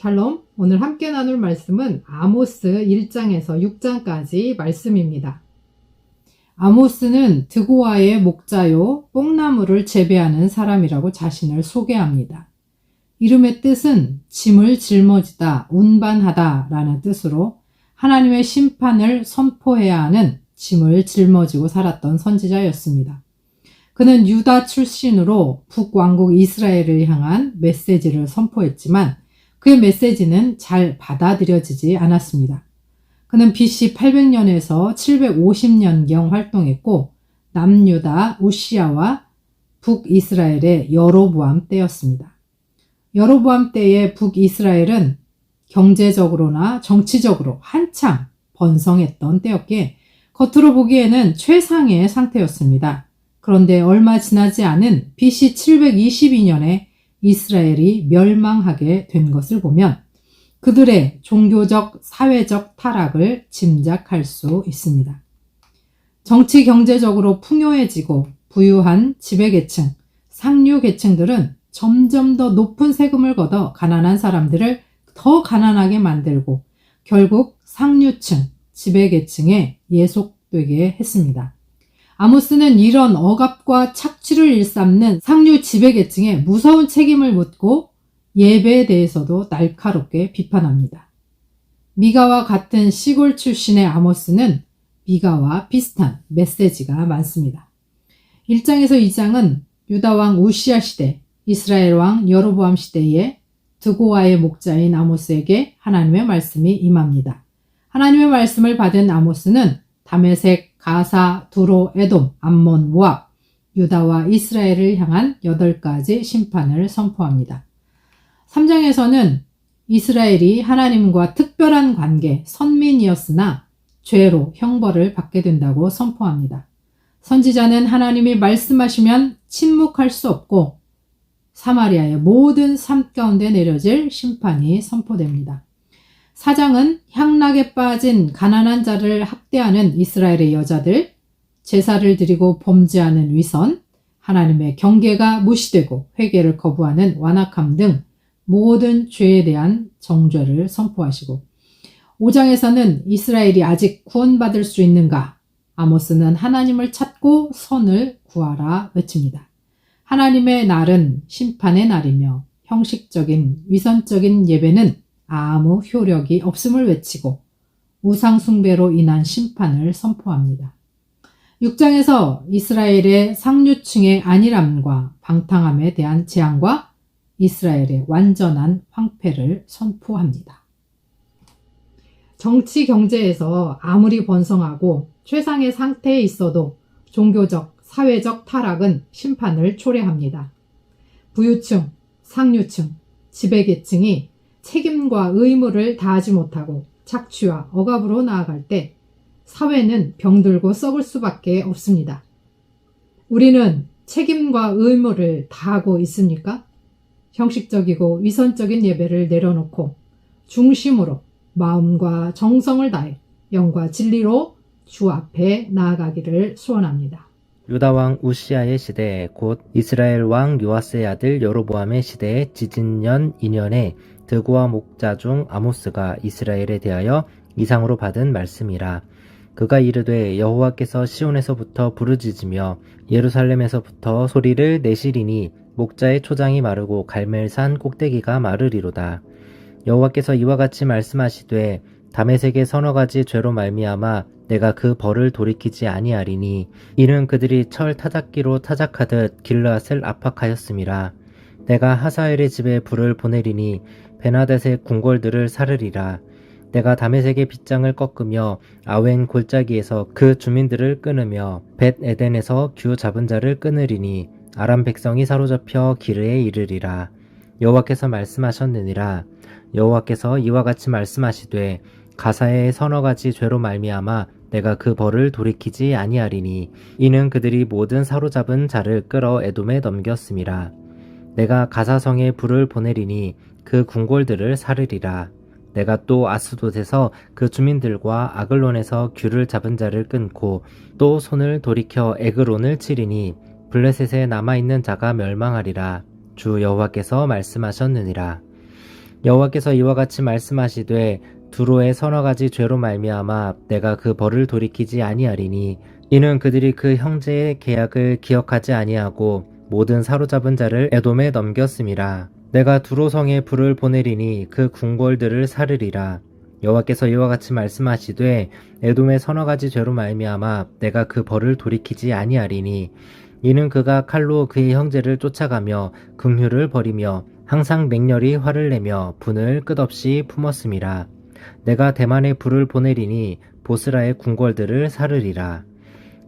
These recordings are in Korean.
샬롬, 오늘 함께 나눌 말씀은 아모스 1장에서 6장까지 말씀입니다. 아모스는 드고아의 목자요 뽕나무를 재배하는 사람이라고 자신을 소개합니다. 이름의 뜻은 짐을 짊어지다, 운반하다 라는 뜻으로 하나님의 심판을 선포해야 하는 짐을 짊어지고 살았던 선지자였습니다. 그는 유다 출신으로 북왕국 이스라엘을 향한 메시지를 선포했지만 그의 메시지는 잘 받아들여지지 않았습니다. 그는 BC 800년에서 750년경 활동했고 남유다 우시아와 북이스라엘의 여로보암 때였습니다. 여로보암 때의 북이스라엘은 경제적으로나 정치적으로 한창 번성했던 때였기에 겉으로 보기에는 최상의 상태였습니다. 그런데 얼마 지나지 않은 BC 722년에 이스라엘이 멸망하게 된 것을 보면 그들의 종교적, 사회적 타락을 짐작할 수 있습니다. 정치 경제적으로 풍요해지고 부유한 지배계층, 상류계층들은 점점 더 높은 세금을 걷어 가난한 사람들을 더 가난하게 만들고 결국 상류층, 지배계층에 예속되게 했습니다. 아모스는 이런 억압과 착취를 일삼는 상류 지배계층에 무서운 책임을 묻고 예배에 대해서도 날카롭게 비판합니다. 미가와 같은 시골 출신의 아모스는 미가와 비슷한 메시지가 많습니다. 1장에서 2장은 유다왕 우시아 시대, 이스라엘 왕 여로보암 시대에 드고아의 목자인 아모스에게 하나님의 말씀이 임합니다. 하나님의 말씀을 받은 아모스는 다메섹, 가사, 두로, 에돔, 암몬, 모압, 유다와 이스라엘을 향한 8가지 심판을 선포합니다. 3장에서는 이스라엘이 하나님과 특별한 관계, 선민이었으나 죄로 형벌을 받게 된다고 선포합니다. 선지자는 하나님이 말씀하시면 침묵할 수 없고 사마리아의 모든 삶 가운데 내려질 심판이 선포됩니다. 4장은 향락에 빠진 가난한 자를 학대하는 이스라엘의 여자들, 제사를 드리고 범죄하는 위선, 하나님의 경계가 무시되고 회개를 거부하는 완악함 등 모든 죄에 대한 정죄를 선포하시고 5장에서는 이스라엘이 아직 구원받을 수 있는가? 아모스는 하나님을 찾고 선을 구하라 외칩니다. 하나님의 날은 심판의 날이며 형식적인 위선적인 예배는 아무 효력이 없음을 외치고 우상 숭배로 인한 심판을 선포합니다. 6장에서 이스라엘의 상류층의 안일함과 방탕함에 대한 재앙과 이스라엘의 완전한 황폐를 선포합니다. 정치 경제에서 아무리 번성하고 최상의 상태에 있어도 종교적, 사회적 타락은 심판을 초래합니다. 부유층, 상류층, 지배계층이 책임과 의무를 다하지 못하고 착취와 억압으로 나아갈 때 사회는 병들고 썩을 수밖에 없습니다. 우리는 책임과 의무를 다하고 있습니까? 형식적이고 위선적인 예배를 내려놓고 중심으로 마음과 정성을 다해 영과 진리로 주 앞에 나아가기를 소원합니다. 유다왕 우시아의 시대, 곧 이스라엘 왕 요아스의 아들 여로보암의 시대의 지진년 2년에 드고아 목자 중 아모스가 이스라엘에 대하여 이상으로 받은 말씀이라. 그가 이르되 여호와께서 시온에서부터 부르짖으며 예루살렘에서부터 소리를 내시리니 목자의 초장이 마르고 갈멜산 꼭대기가 마르리로다. 여호와께서 이와 같이 말씀하시되 다메섹의 서너 가지 죄로 말미암아 내가 그 벌을 돌이키지 아니하리니 이는 그들이 철 타작기로 타작하듯 길르앗을 압박하였음이라. 내가 하사엘의 집에 불을 보내리니 베나댓의 궁궐들을 사르리라. 내가 다메섹의 빗장을 꺾으며 아웬 골짜기에서 그 주민들을 끊으며 벳 에덴에서 규 잡은 자를 끊으리니 아람 백성이 사로잡혀 기르에 이르리라. 여호와께서 말씀하셨느니라. 여호와께서 이와 같이 말씀하시되 가사의 서너 가지 죄로 말미암아 내가 그 벌을 돌이키지 아니하리니 이는 그들이 모든 사로잡은 자를 끌어 에돔에 넘겼음이라. 내가 가사성에 불을 보내리니 그 궁궐들을 사르리라. 내가 또 아스돗에서 그 주민들과 아글론에서 규를 잡은 자를 끊고 또 손을 돌이켜 에그론을 치리니 블레셋에 남아있는 자가 멸망하리라. 주 여호와께서 말씀하셨느니라. 여호와께서 이와 같이 말씀하시되 두로의 서너 가지 죄로 말미암아 내가 그 벌을 돌이키지 아니하리니 이는 그들이 그 형제의 계약을 기억하지 아니하고 모든 사로잡은 자를 에돔에 넘겼음이라. 내가 두로성에 불을 보내리니 그 궁궐들을 사르리라. 여호와께서 이와 같이 말씀하시되 에돔의 서너 가지 죄로 말미암아 내가 그 벌을 돌이키지 아니하리니 이는 그가 칼로 그의 형제를 쫓아가며 긍휼을 버리며 항상 맹렬히 화를 내며 분을 끝없이 품었음이라. 내가 대만에 불을 보내리니 보스라의 궁궐들을 사르리라.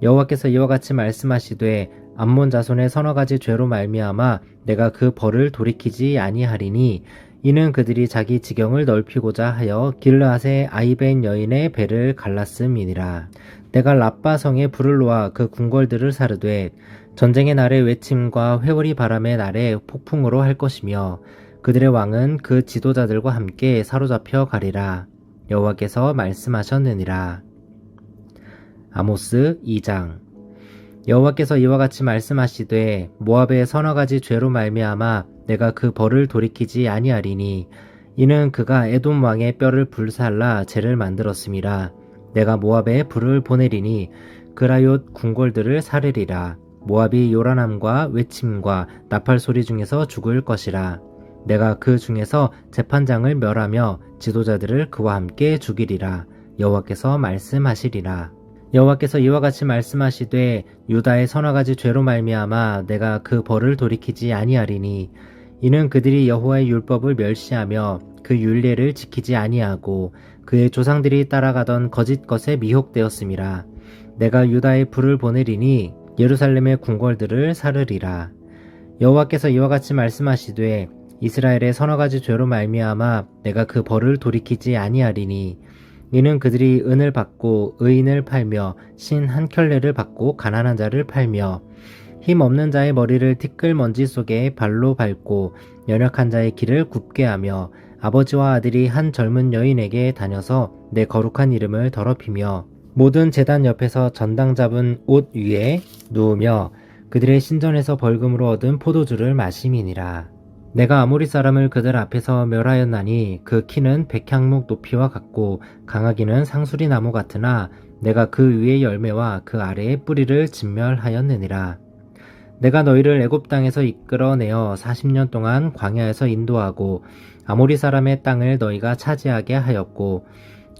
여호와께서 이와 같이 말씀하시되 암몬 자손의 서너 가지 죄로 말미암아 내가 그 벌을 돌이키지 아니하리니 이는 그들이 자기 지경을 넓히고자 하여 길르앗의 아이벤 여인의 배를 갈랐음이니라. 내가 라빠성에 불을 놓아 그 궁궐들을 사르되 전쟁의 날의 외침과 회오리 바람의 날에 폭풍으로 할 것이며 그들의 왕은 그 지도자들과 함께 사로잡혀 가리라. 여호와께서 말씀하셨느니라. 아모스 2장. 여호와께서 이와 같이 말씀하시되 모압의 서너 가지 죄로 말미암아 내가 그 벌을 돌이키지 아니하리니 이는 그가 에돔 왕의 뼈를 불살라 재를 만들었음이라. 내가 모압에 불을 보내리니 그라얏 궁궐들을 사르리라. 모압이 요란함과 외침과 나팔 소리 중에서 죽을 것이라. 내가 그 중에서 재판장을 멸하며 지도자들을 그와 함께 죽이리라. 여호와께서 말씀하시리라. 여호와께서 이와 같이 말씀하시되 유다의 서너 가지 죄로 말미암아 내가 그 벌을 돌이키지 아니하리니 이는 그들이 여호와의 율법을 멸시하며 그 율례를 지키지 아니하고 그의 조상들이 따라가던 거짓 것에 미혹되었음이라. 내가 유다의 불을 보내리니 예루살렘의 궁궐들을 사르리라. 여호와께서 이와 같이 말씀하시되 이스라엘의 서너 가지 죄로 말미암아 내가 그 벌을 돌이키지 아니하리니 이는 그들이 은을 받고 의인을 팔며 신 한 켤레를 받고 가난한 자를 팔며 힘 없는 자의 머리를 티끌 먼지 속에 발로 밟고 연약한 자의 길을 굽게 하며 아버지와 아들이 한 젊은 여인에게 다녀서 내 거룩한 이름을 더럽히며 모든 제단 옆에서 전당 잡은 옷 위에 누우며 그들의 신전에서 벌금으로 얻은 포도주를 마심이니라. 내가 아모리 사람을 그들 앞에서 멸하였나니 그 키는 백향목 높이와 같고 강하기는 상수리 나무 같으나 내가 그 위의 열매와 그 아래의 뿌리를 진멸하였느니라. 내가 너희를 애굽 땅에서 이끌어내어 40년 동안 광야에서 인도하고 아모리 사람의 땅을 너희가 차지하게 하였고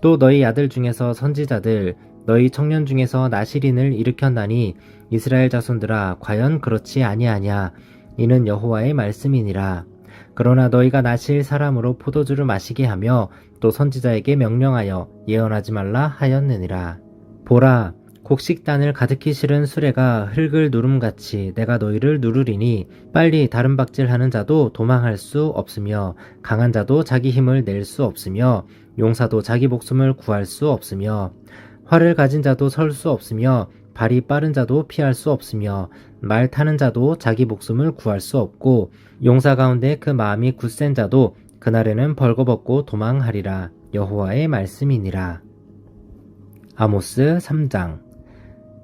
또 너희 아들 중에서 선지자들 너희 청년 중에서 나실인을 일으켰나니 이스라엘 자손들아 과연 그렇지 아니하냐. 이는 여호와의 말씀이니라. 그러나 너희가 나실 사람으로 포도주를 마시게 하며 또 선지자에게 명령하여 예언하지 말라 하였느니라. 보라, 곡식단을 가득히 실은 수레가 흙을 누름같이 내가 너희를 누르리니 빨리 다른 박질하는 자도 도망할 수 없으며 강한 자도 자기 힘을 낼 수 없으며 용사도 자기 목숨을 구할 수 없으며 활을 가진 자도 설 수 없으며 발이 빠른 자도 피할 수 없으며 말 타는 자도 자기 목숨을 구할 수 없고 용사 가운데 그 마음이 굳센 자도 그날에는 벌거벗고 도망하리라. 여호와의 말씀이니라. 아모스 3장.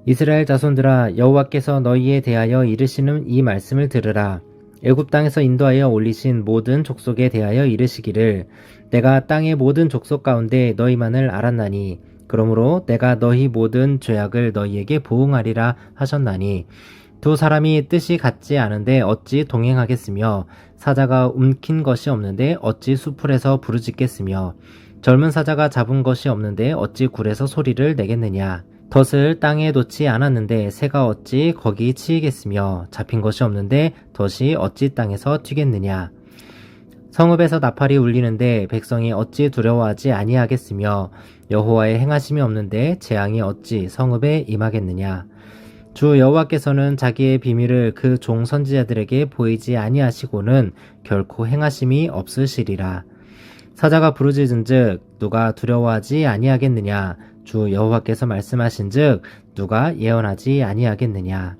이스라엘 자손들아 여호와께서 너희에 대하여 이르시는 이 말씀을 들으라. 애굽 땅에서 인도하여 올리신 모든 족속에 대하여 이르시기를 내가 땅의 모든 족속 가운데 너희만을 알았나니 그러므로 내가 너희 모든 죄악을 너희에게 보응하리라 하셨나니 두 사람이 뜻이 같지 않은데 어찌 동행하겠으며 사자가 움킨 것이 없는데 어찌 수풀에서 부르짖겠으며 젊은 사자가 잡은 것이 없는데 어찌 굴에서 소리를 내겠느냐. 덫을 땅에 놓지 않았는데 새가 어찌 거기 치이겠으며 잡힌 것이 없는데 덫이 어찌 땅에서 튀겠느냐. 성읍에서 나팔이 울리는데 백성이 어찌 두려워하지 아니하겠으며 여호와의 행하심이 없는데 재앙이 어찌 성읍에 임하겠느냐. 주 여호와께서는 자기의 비밀을 그 종 선지자들에게 보이지 아니하시고는 결코 행하심이 없으시리라. 사자가 부르짖은즉 누가 두려워하지 아니하겠느냐. 주 여호와께서 말씀하신즉 누가 예언하지 아니하겠느냐.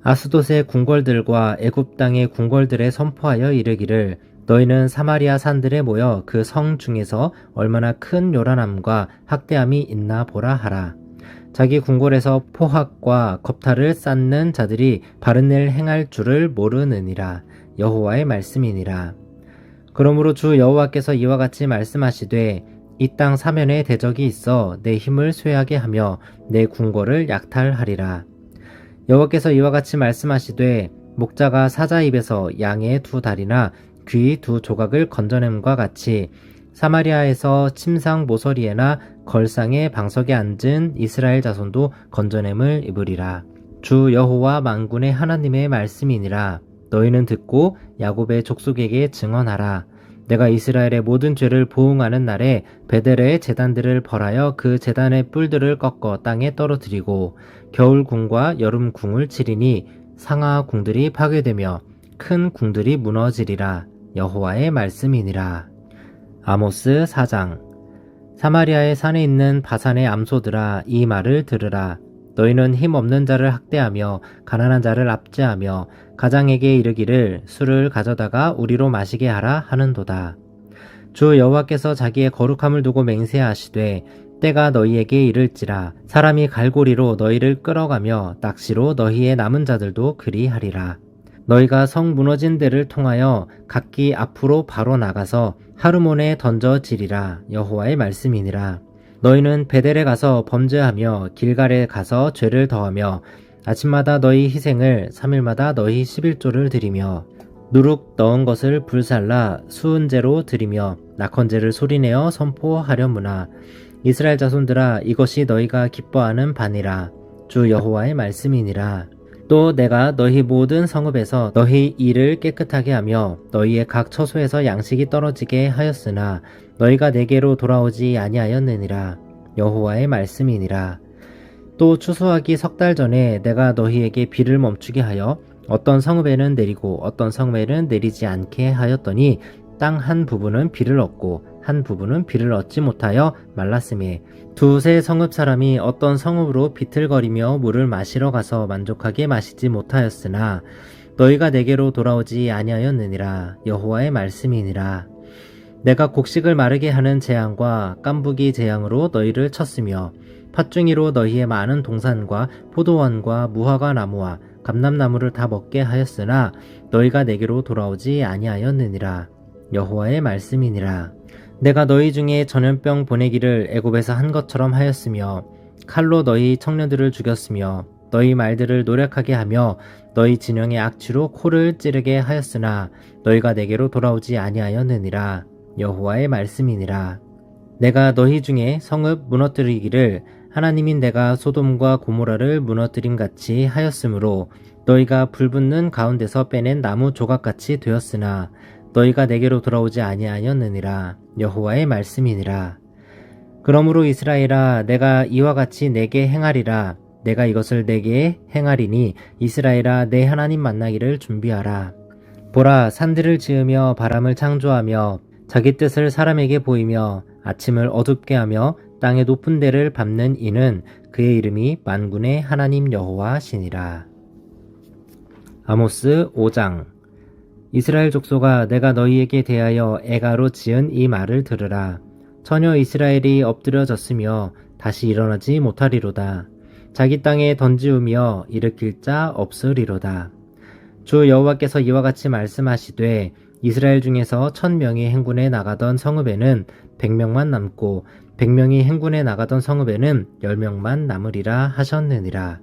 아스돗의 궁궐들과 애굽 땅의 궁궐들에 선포하여 이르기를 너희는 사마리아 산들에 모여 그 성 중에서 얼마나 큰 요란함과 학대함이 있나 보라 하라. 자기 궁궐에서 포학과 겁탈을 쌓는 자들이 바른 일 행할 줄을 모르느니라. 여호와의 말씀이니라. 그러므로 주 여호와께서 이와 같이 말씀하시되 이 땅 사면에 대적이 있어 내 힘을 쇠하게 하며 내 궁궐을 약탈하리라. 여호와께서 이와 같이 말씀하시되 목자가 사자 입에서 양의 두 다리나 귀 두 조각을 건져냄과 같이 사마리아에서 침상 모서리에나 걸상의 방석에 앉은 이스라엘 자손도 건져냄을 입으리라. 주 여호와 만군의 하나님의 말씀이니라. 너희는 듣고 야곱의 족속에게 증언하라. 내가 이스라엘의 모든 죄를 보응하는 날에 베델의 제단들을 벌하여 그 제단의 뿔들을 꺾어 땅에 떨어뜨리고 겨울 궁과 여름 궁을 치리니 상하 궁들이 파괴되며 큰 궁들이 무너지리라. 여호와의 말씀이니라. 아모스 4장. 사마리아의 산에 있는 바산의 암소들아, 이 말을 들으라. 너희는 힘없는 자를 학대하며 가난한 자를 압제하며 가장에게 이르기를 술을 가져다가 우리로 마시게 하라 하는도다. 주 여호와께서 자기의 거룩함을 두고 맹세하시되 때가 너희에게 이를지라. 사람이 갈고리로 너희를 끌어가며 낚시로 너희의 남은 자들도 그리하리라. 너희가 성 무너진 데를 통하여 각기 앞으로 바로 나가서 하르몬에 던져지리라. 여호와의 말씀이니라. 너희는 베델에 가서 범죄하며 길갈에 가서 죄를 더하며 아침마다 너희 희생을 3일마다 너희 11조를 드리며 누룩 넣은 것을 불살라 수은제로 드리며 낙헌제를 소리내어 선포하려무나. 이스라엘 자손들아, 이것이 너희가 기뻐하는 바니라. 주 여호와의 말씀이니라. 또 내가 너희 모든 성읍에서 너희 일을 깨끗하게 하며 너희의 각 처소에서 양식이 떨어지게 하였으나 너희가 내게로 돌아오지 아니하였느니라. 여호와의 말씀이니라. 또 추수하기 석 달 전에 내가 너희에게 비를 멈추게 하여 어떤 성읍에는 내리고 어떤 성읍에는 내리지 않게 하였더니 땅 한 부분은 비를 얻고 한 부분은 비를 얻지 못하여 말랐으며 두세 성읍 사람이 어떤 성읍으로 비틀거리며 물을 마시러 가서 만족하게 마시지 못하였으나 너희가 내게로 돌아오지 아니하였느니라. 여호와의 말씀이니라. 내가 곡식을 마르게 하는 재앙과 깐부기 재앙으로 너희를 쳤으며 팥중이로 너희의 많은 동산과 포도원과 무화과 나무와 감람나무를 다 먹게 하였으나 너희가 내게로 돌아오지 아니하였느니라. 여호와의 말씀이니라. 내가 너희 중에 전염병 보내기를 애굽에서 한 것처럼 하였으며 칼로 너희 청년들을 죽였으며 너희 말들을 노력하게 하며 너희 진영의 악취로 코를 찌르게 하였으나 너희가 내게로 돌아오지 아니하였느니라. 여호와의 말씀이니라. 내가 너희 중에 성읍 무너뜨리기를 하나님인 내가 소돔과 고모라를 무너뜨림 같이 하였으므로 너희가 불붙는 가운데서 빼낸 나무 조각같이 되었으나 너희가 내게로 돌아오지 아니하였느니라. 여호와의 말씀이니라. 그러므로 이스라엘아, 내가 이와 같이 내게 행하리라. 내가 이것을 내게 행하리니 이스라엘아, 내 하나님 만나기를 준비하라. 보라, 산들을 지으며 바람을 창조하며 자기 뜻을 사람에게 보이며 아침을 어둡게 하며 땅의 높은 데를 밟는 이는 그의 이름이 만군의 하나님 여호와시니라. 아모스 5장. 이스라엘 족속아, 내가 너희에게 대하여 애가로 지은 이 말을 들으라. 처녀 이스라엘이 엎드려졌으며 다시 일어나지 못하리로다. 자기 땅에 던지우며 일으킬 자 없으리로다. 주 여호와께서 이와 같이 말씀하시되 이스라엘 중에서 1000명이 행군에 나가던 성읍에는 100명만 남고 100명이 행군에 나가던 성읍에는 10명만 남으리라 하셨느니라.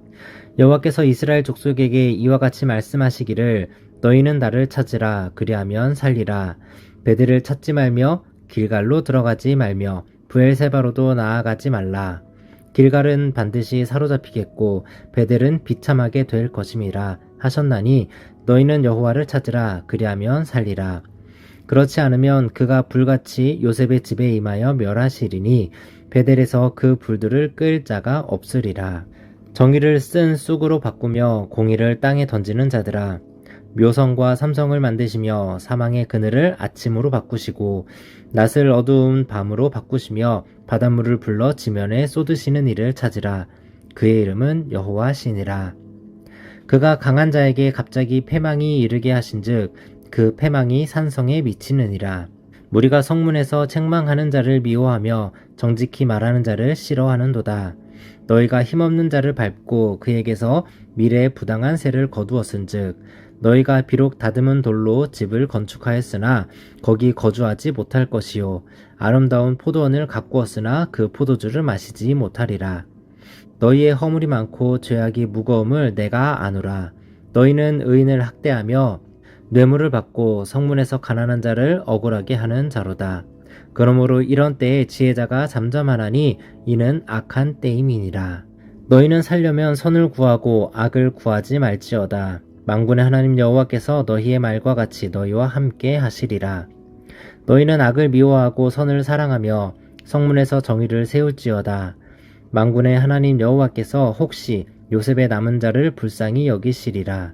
여호와께서 이스라엘 족속에게 이와 같이 말씀하시기를 너희는 나를 찾으라. 그리하면 살리라. 베델을 찾지 말며 길갈로 들어가지 말며 브엘세바로도 나아가지 말라. 길갈은 반드시 사로잡히겠고 베델은 비참하게 될 것임이라 하셨나니 너희는 여호와를 찾으라. 그리하면 살리라. 그렇지 않으면 그가 불같이 요셉의 집에 임하여 멸하시리니 베델에서 그 불들을 끌 자가 없으리라. 정의를 쓴 쑥으로 바꾸며 공의를 땅에 던지는 자들아, 묘성과 삼성을 만드시며 사망의 그늘을 아침으로 바꾸시고 낯을 어두운 밤으로 바꾸시며 바닷물을 불러 지면에 쏟으시는 이를 찾으라. 그의 이름은 여호와시니라. 그가 강한 자에게 갑자기 패망이 이르게 하신즉 그 패망이 산성에 미치느니라. 무리가 성문에서 책망하는 자를 미워하며 정직히 말하는 자를 싫어하는도다. 너희가 힘없는 자를 밟고 그에게서 미래의 부당한 세를 거두었은즉 너희가 비록 다듬은 돌로 집을 건축하였으나 거기 거주하지 못할 것이요 아름다운 포도원을 가꾸었으나 그 포도주를 마시지 못하리라. 너희의 허물이 많고 죄악이 무거움을 내가 아노라. 너희는 의인을 학대하며 뇌물을 받고 성문에서 가난한 자를 억울하게 하는 자로다. 그러므로 이런 때에 지혜자가 잠잠하나니 이는 악한 때임이니라. 너희는 살려면 선을 구하고 악을 구하지 말지어다. 만군의 하나님 여호와께서 너희의 말과 같이 너희와 함께 하시리라. 너희는 악을 미워하고 선을 사랑하며 성문에서 정의를 세울지어다. 만군의 하나님 여호와께서 혹시 요셉의 남은 자를 불쌍히 여기시리라.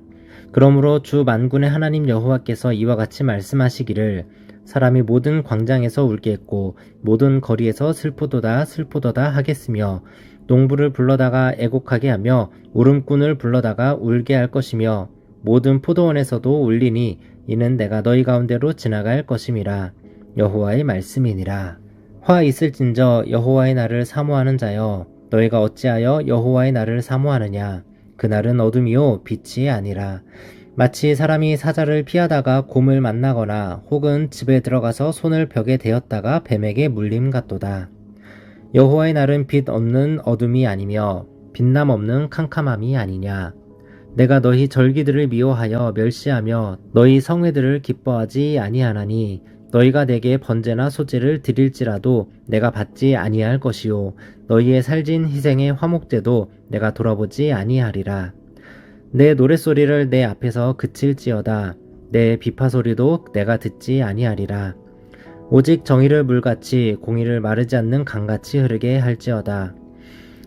그러므로 주 만군의 하나님 여호와께서 이와 같이 말씀하시기를 사람이 모든 광장에서 울겠고 모든 거리에서 슬프도다 슬프도다 하겠으며 농부를 불러다가 애곡하게 하며 울음꾼을 불러다가 울게 할 것이며 모든 포도원에서도 울리니 이는 내가 너희 가운데로 지나갈 것임이라. 여호와의 말씀이니라. 화 있을진저 여호와의 날을 사모하는 자여 너희가 어찌하여 여호와의 날을 사모하느냐. 그날은 어둠이요 빛이 아니라 마치 사람이 사자를 피하다가 곰을 만나거나 혹은 집에 들어가서 손을 벽에 대었다가 뱀에게 물림 같도다. 여호와의 날은 빛 없는 어둠이 아니며 빛남 없는 캄캄함이 아니냐. 내가 너희 절기들을 미워하여 멸시하며 너희 성회들을 기뻐하지 아니하나니 너희가 내게 번제나 소제를 드릴지라도 내가 받지 아니할 것이요 너희의 살진 희생의 화목제도 내가 돌아보지 아니하리라. 내 노랫소리를 내 앞에서 그칠지어다. 내 비파소리도 내가 듣지 아니하리라. 오직 정의를 물같이 공의를 마르지 않는 강같이 흐르게 할지어다.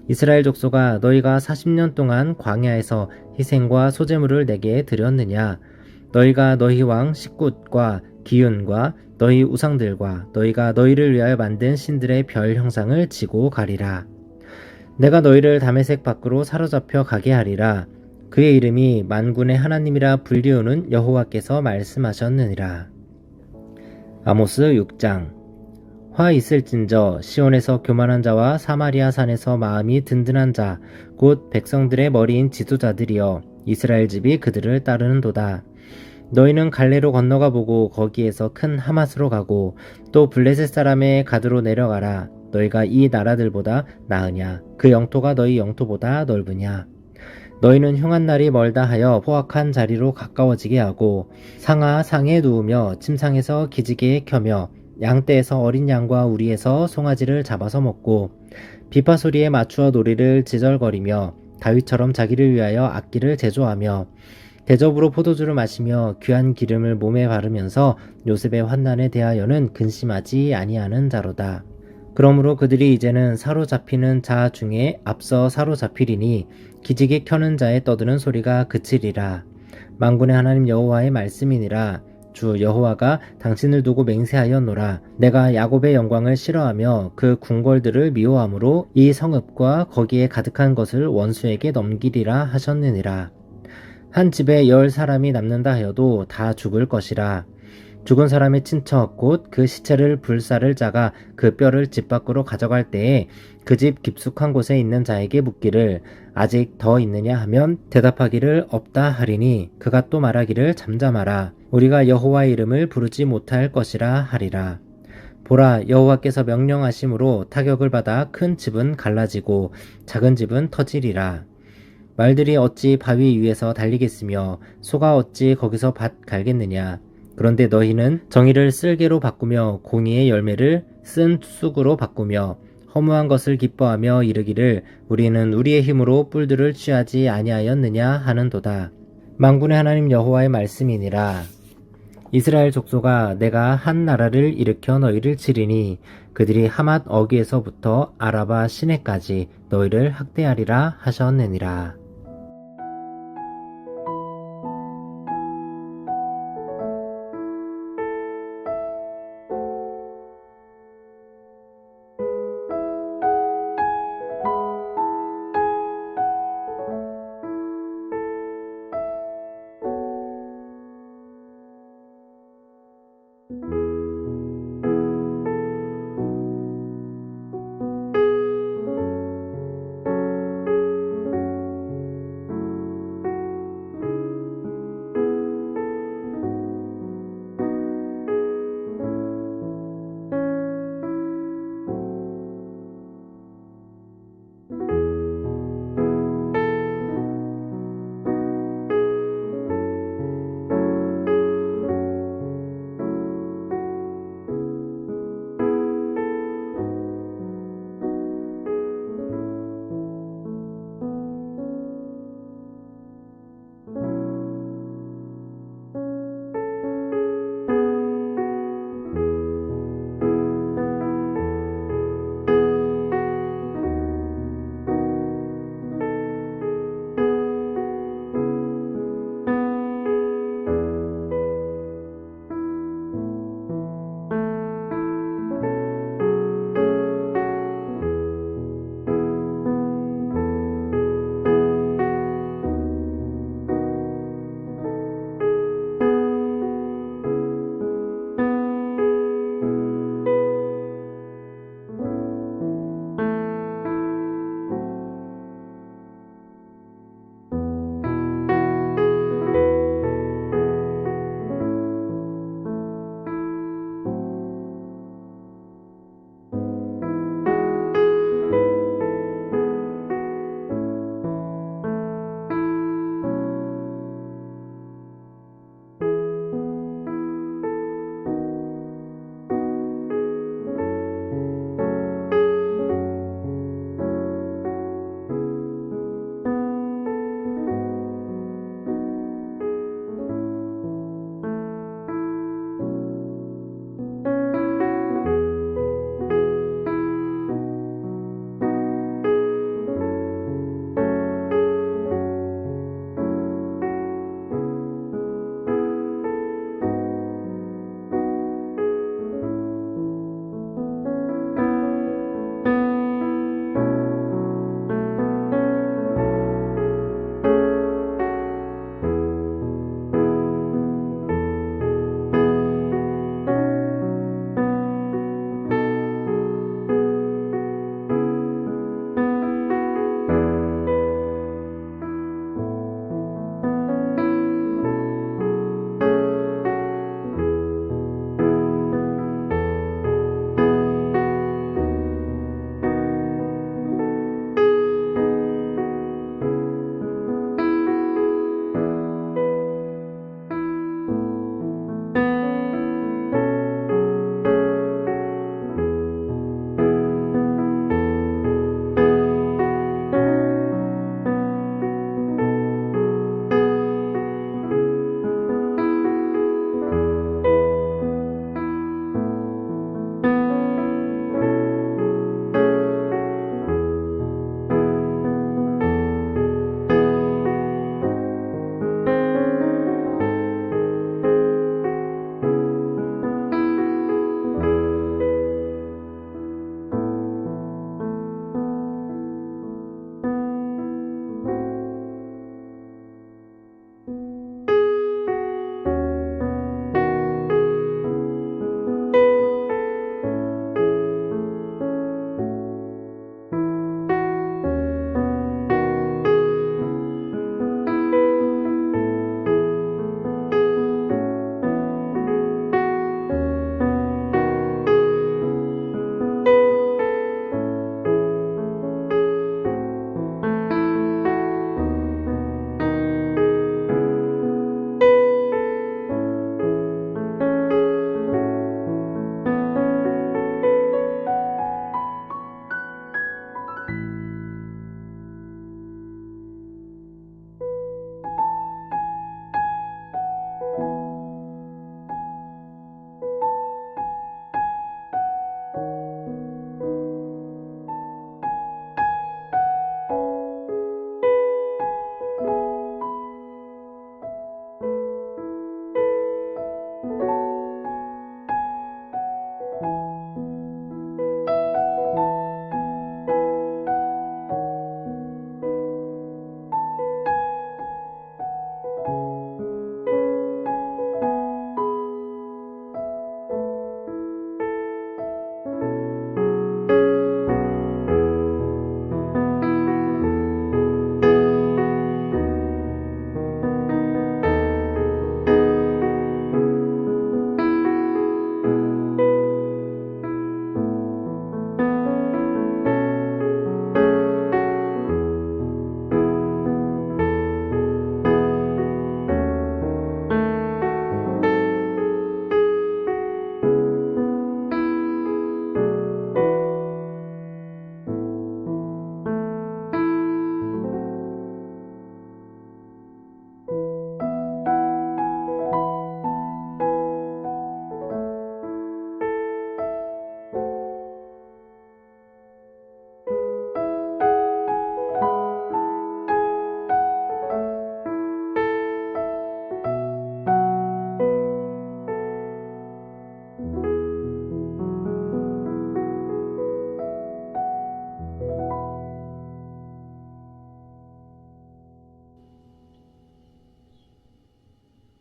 이스라엘 족속아 너희가 40년 동안 광야에서 희생과 소제물을 내게 드렸느냐. 너희가 너희 왕 식굿과 기윤과 너희 우상들과 너희가 너희를 위하여 만든 신들의 별 형상을 지고 가리라. 내가 너희를 다메섹 밖으로 사로잡혀 가게 하리라. 그의 이름이 만군의 하나님이라 불리우는 여호와께서 말씀하셨느니라. 아모스 6장. 화 있을진저 시온에서 교만한 자와 사마리아 산에서 마음이 든든한 자 곧 백성들의 머리인 지도자들이여 이스라엘 집이 그들을 따르는도다. 너희는 갈레로 건너가 보고 거기에서 큰 하맛으로 가고 또 블레셋 사람의 가드로 내려가라. 너희가 이 나라들보다 나으냐. 그 영토가 너희 영토보다 넓으냐. 너희는 흉한 날이 멀다 하여 포악한 자리로 가까워지게 하고 상아 상에 누우며 침상에서 기지개에 켜며 양떼에서 어린 양과 우리에서 송아지를 잡아서 먹고 비파 소리에 맞추어 놀이를 지절거리며 다윗처럼 자기를 위하여 악기를 제조하며 대접으로 포도주를 마시며 귀한 기름을 몸에 바르면서 요셉의 환난에 대하여는 근심하지 아니하는 자로다. 그러므로 그들이 이제는 사로잡히는 자 중에 앞서 사로잡히리니 기지개 켜는 자의 떠드는 소리가 그치리라. 만군의 하나님 여호와의 말씀이니라. 주 여호와가 당신을 두고 맹세하였노라. 내가 야곱의 영광을 싫어하며 그 궁궐들을 미워함으로 이 성읍과 거기에 가득한 것을 원수에게 넘기리라 하셨느니라. 한 집에 10 사람이 남는다 하여도 다 죽을 것이라. 죽은 사람의 친척 곧 그 시체를 불사를 자가 그 뼈를 집 밖으로 가져갈 때에 그 집 깊숙한 곳에 있는 자에게 묻기를 아직 더 있느냐 하면 대답하기를 없다 하리니 그가 또 말하기를 잠잠하라. 우리가 여호와의 이름을 부르지 못할 것이라 하리라. 보라 여호와께서 명령하심으로 타격을 받아 큰 집은 갈라지고 작은 집은 터지리라. 말들이 어찌 바위 위에서 달리겠으며 소가 어찌 거기서 밭 갈겠느냐. 그런데 너희는 정의를 쓸개로 바꾸며 공의의 열매를 쓴 쑥으로 바꾸며 허무한 것을 기뻐하며 이르기를 우리는 우리의 힘으로 뿔들을 취하지 아니하였느냐 하는도다. 만군의 하나님 여호와의 말씀이니라. 이스라엘 족속아 내가 한 나라를 일으켜 너희를 치리니 그들이 하맛 어귀에서부터 아라바 시내까지 너희를 학대하리라 하셨느니라.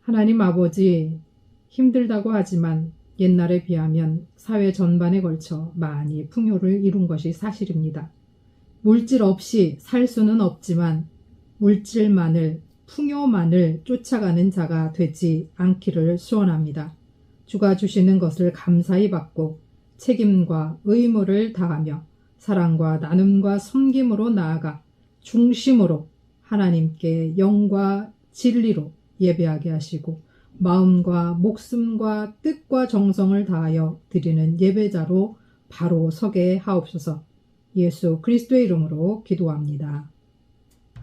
하나님 아버지, 힘들다고 하지만 옛날에 비하면 사회 전반에 걸쳐 많이 풍요를 이룬 것이 사실입니다. 물질 없이 살 수는 없지만 물질만을, 풍요만을 쫓아가는 자가 되지 않기를 소원합니다. 주가 주시는 것을 감사히 받고 책임과 의무를 다하며 사랑과 나눔과 섬김으로 나아가 중심으로 하나님께 영과 진리로 예배하게 하시고 마음과 목숨과 뜻과 정성을 다하여 드리는 예배자로 바로 서게 하옵소서. 예수 그리스도의 이름으로 기도합니다.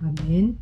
아멘.